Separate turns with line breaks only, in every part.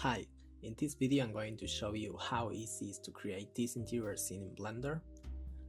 Hi, in this video I'm going to show you how easy it is to create this interior scene in Blender.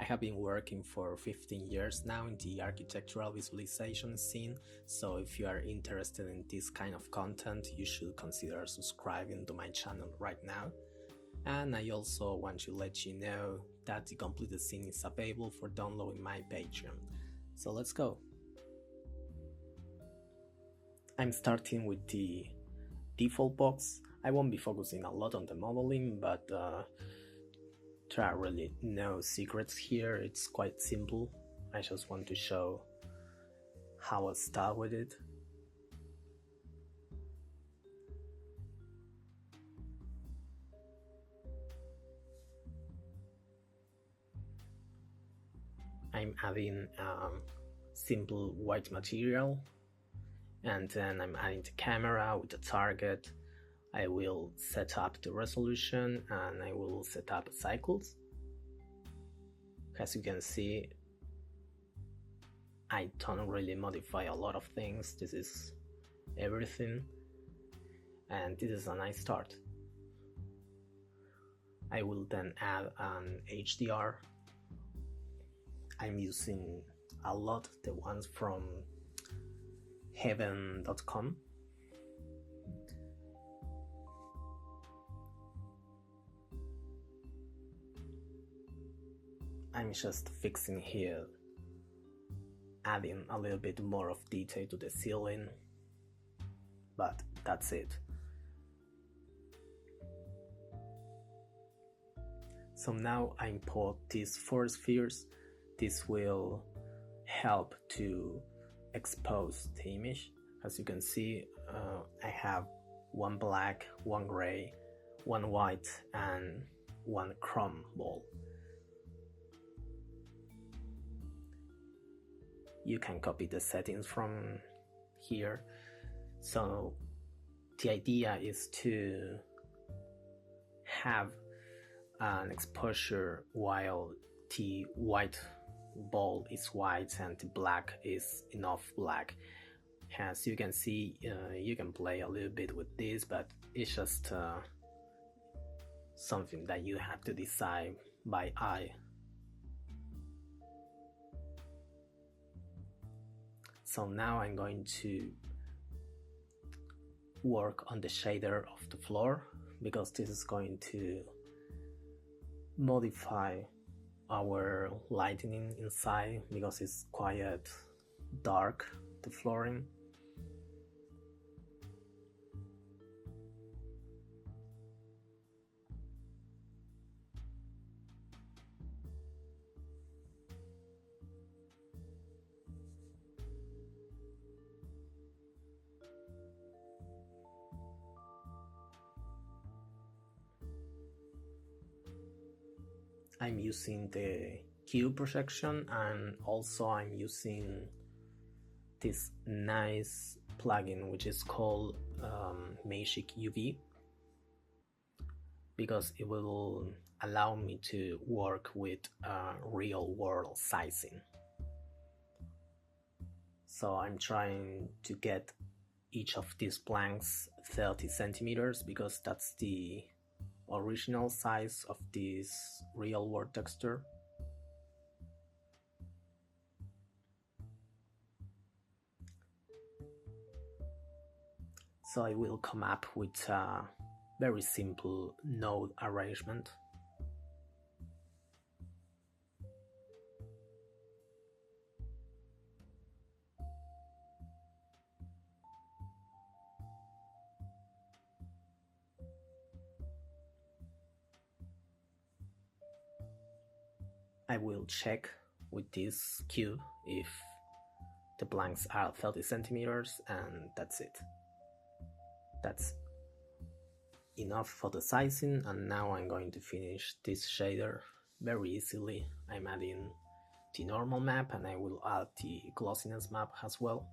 I have been working for 15 years now in the architectural visualization scene, so if you are interested in this kind of content, you should consider subscribing to my channel right now. And I also want to let you know that the completed scene is available for download in my Patreon. So let's go. I'm starting with the default box. I won't be focusing a lot on the modeling, but there are really no secrets here. It's quite simple. I just want to show how I start with it. I'm adding simple white material, and then I'm adding the camera with the target. I will set up the resolution and I will set up cycles. As you can see, I don't really modify a lot of things. This is everything, and this is a nice start. I will then add an HDR. I'm using a lot the ones from heaven.com. I'm just fixing here, adding a little bit more of detail to the ceiling, but that's it. So now I import these 4 spheres. This will help to expose the image. As you can see, I have 1 black, 1 gray, 1 white, and 1 chrome ball. You can copy the settings from here. So the idea is to have an exposure while the white ball is white and the black is enough black. As you can see, you can play a little bit with this, but it's just something that you have to decide by eye. So now I'm going to work on the shader of the floor, because this is going to modify our lighting inside, because it's quite dark, the flooring. I'm using the cube projection, and also I'm using this nice plugin which is called Magic UV, because it will allow me to work with real world sizing. So I'm trying to get each of these planks 30 centimeters, because that's the original size of this real world texture. So I will come up with a very simple node arrangement. I will check with this cube if the blanks are 30 centimeters, and that's it. That's enough for the sizing, and now I'm going to finish this shader very easily. I'm adding the normal map, and I will add the glossiness map as well.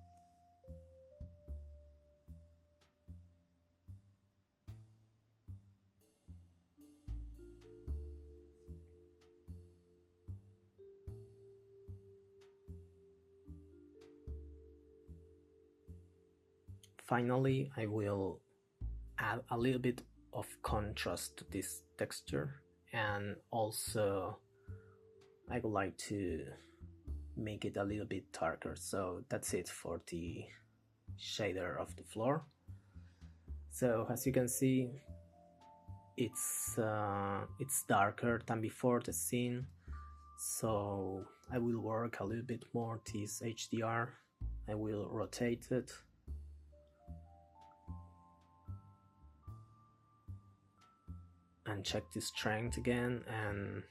Finally, I will add a little bit of contrast to this texture, and also I would like to make it a little bit darker. So that's it for the shader of the floor. So as you can see, it's darker than before the scene, so I will work a little bit more this HDR. I will rotate it, and check the strength again, and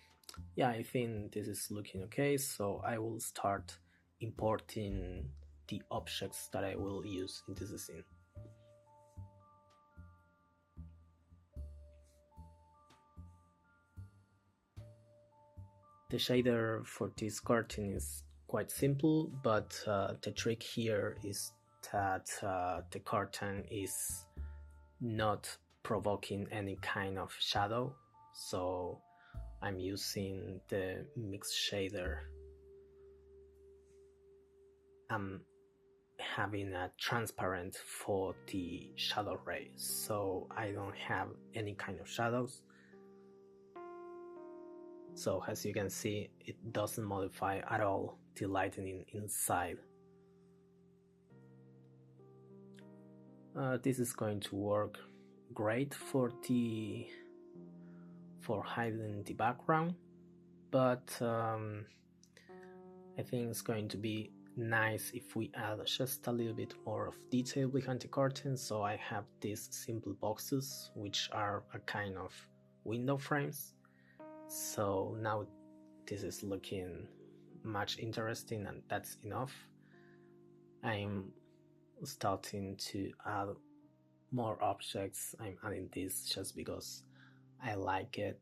yeah, I think this is looking okay. So I will start importing the objects that I will use in this scene. The shader for this curtain is quite simple, but the trick here is that the curtain is not provoking any kind of shadow, so I'm using the mix shader. I'm having a transparent for the shadow ray, so I don't have any kind of shadows. So as you can see, it doesn't modify at all the lighting inside. This is going to work great for hiding the background, but I think it's going to be nice if we add just a little bit more of detail behind the curtain. So I have these simple boxes, which are a kind of window frames. So now this is looking much interesting, and that's enough. I'm starting to add more objects. I'm adding this just because I like it.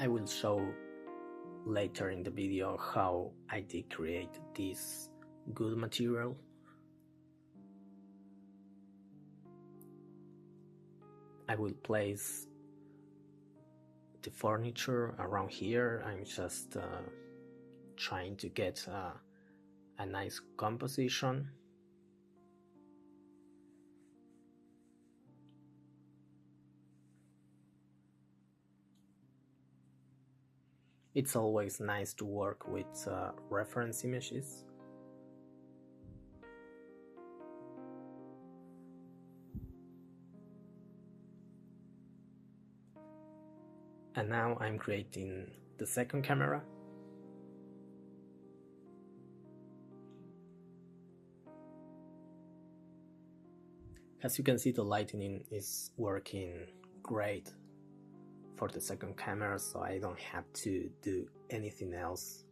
I will show later in the video how I did create this good material. I will place the furniture around here. I'm just trying to get a nice composition. It's always nice to work with reference images. And now I'm creating the second camera. As you can see, the lighting is working great for the second camera, so I don't have to do anything else.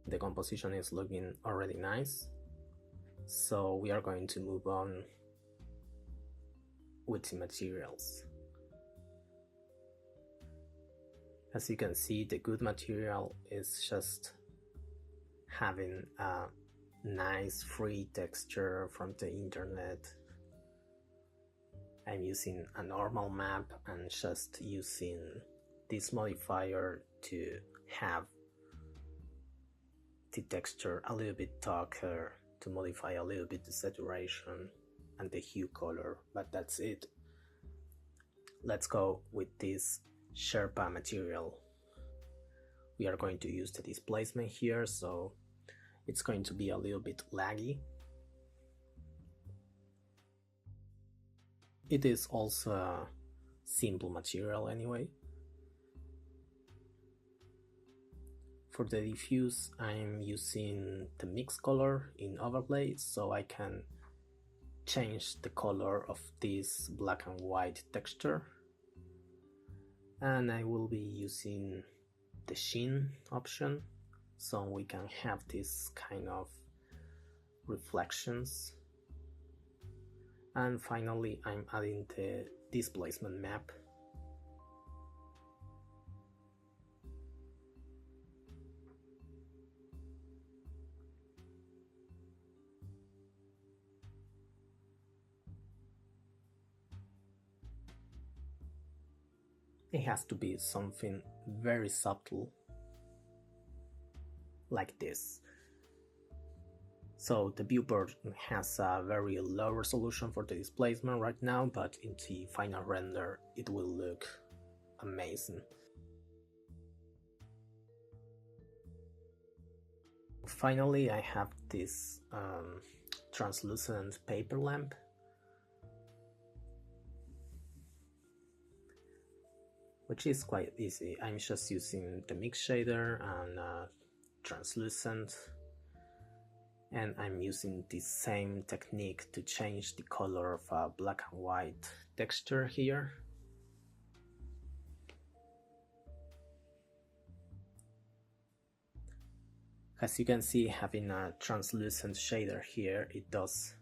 The composition is looking already nice, so we are going to move on with the materials. As you can see, the good material is just having a nice free texture from the internet. I'm using a normal map and just using this modifier to have the texture a little bit darker, to modify a little bit the saturation and the hue color, but that's it. Let's go with this Sherpa material. We are going to use the displacement here, so it's going to be a little bit laggy. It is also a simple material anyway. For the diffuse, I'm using the mix color in overlay, so I can change the color of this black and white texture, and I will be using the sheen option so we can have this kind of reflections. And finally, I'm adding the displacement map. It has to be something very subtle, like this. So the viewport has a very low resolution for the displacement right now, but in the final render it will look amazing. Finally, I have this translucent paper lamp, which is quite easy. I'm just using the mix shader and translucent, and I'm using the same technique to change the color of a black and white texture here. As you can see, having a translucent shader here, it does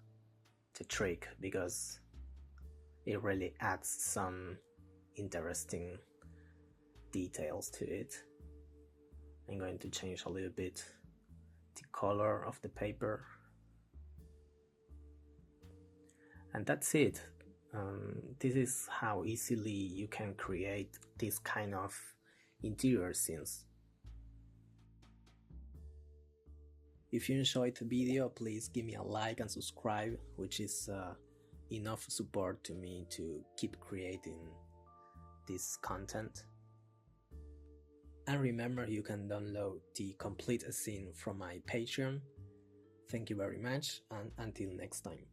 the trick because it really adds some interesting details to it. I'm going to change a little bit the color of the paper, and that's it. This is how easily you can create this kind of interior scenes. If you enjoyed the video, please give me a like and subscribe, which is enough support to me to keep creating this content. And remember, you can download the complete scene from my Patreon. Thank you very much, and until next time.